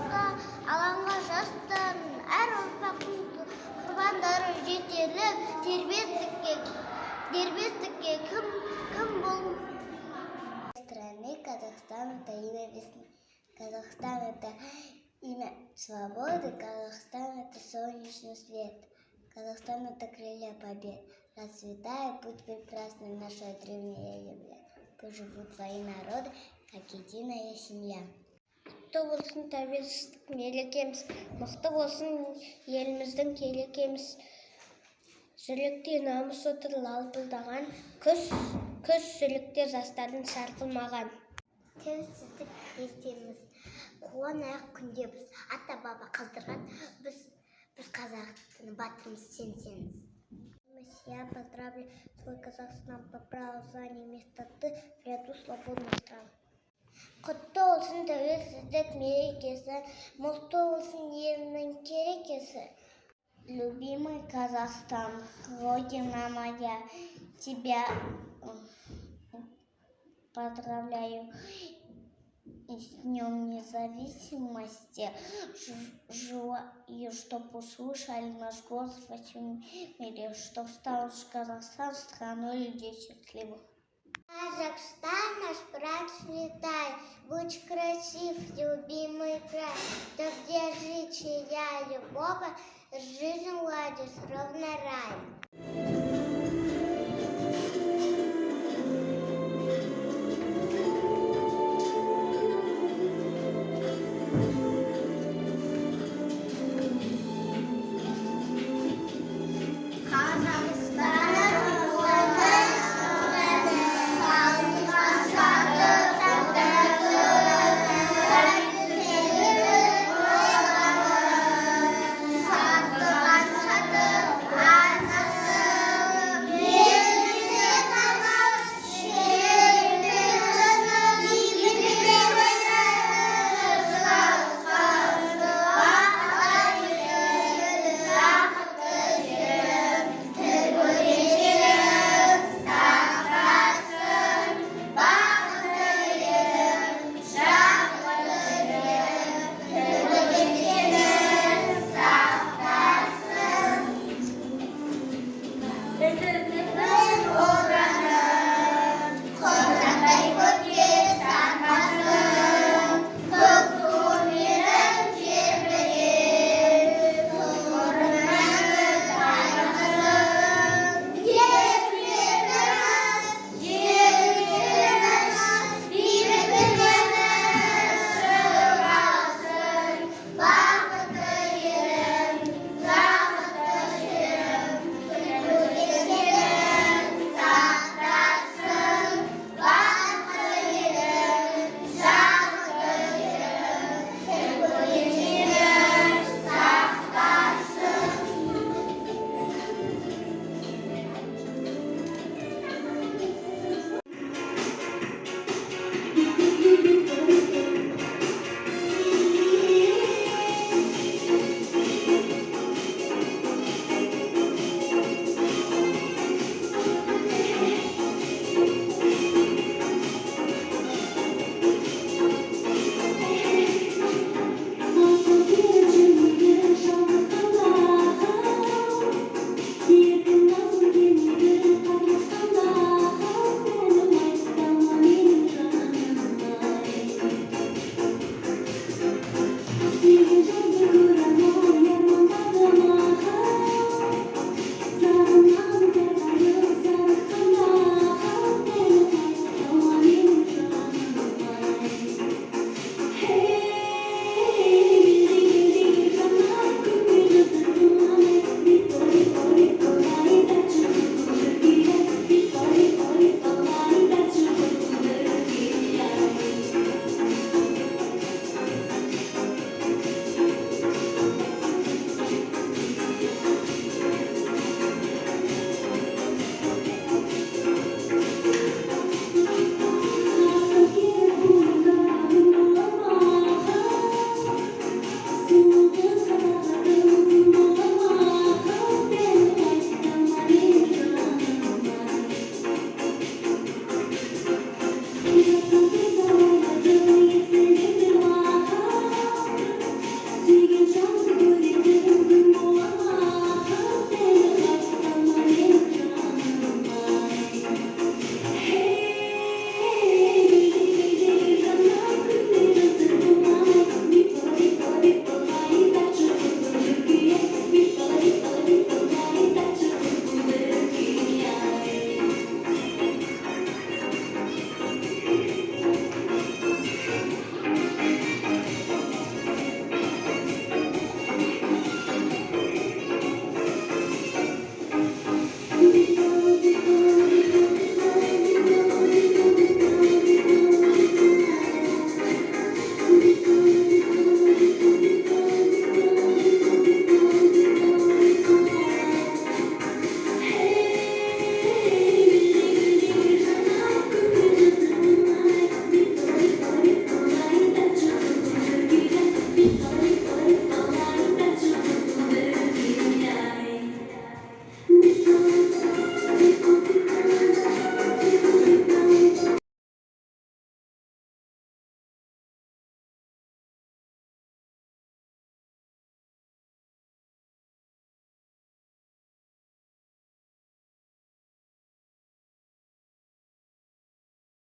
соғыста алаңға жастарын, әр ұрпақтың құрбандары жетерлік дербестікке кім бол. Страны Казахстан — это имя весны, Казахстан — это имя свободы, Казахстан — это солнечный свет, Казахстан — это крылья побед. Расцветая путь прекрасный, наша древняя земля. Пусть живут твои народы, как единая семья. Құтты болсын тәуелсіздік мерекеміз, мықты болсын еліміздің келекеміз. Жүректе намыс отыр лалпылдаған, күз сүлікте жастардың сарқылмаған. Тәуелсіздік ертеміз, қуанайық күнде біз, ата-баба қалдырған, біз қазақтың батырымыз сенсеңіз. Я поздравлю свой Казахстан по праву звания места ты в ряду свободных стран. Құтты болсын тәуелсіздік мерекесі, мықты болсын елінің керекесі. Любимый Казахстан, родина моя, тебя поздравляю с Днем независимости. Желаю, чтобы услышали наш голос во всем мире, чтобы стал Казахстан страной людей счастливых. Казахстан, наш процветай, будь красив, любимый край, то где жить чья любовь, жизнь ладит, ровно рай.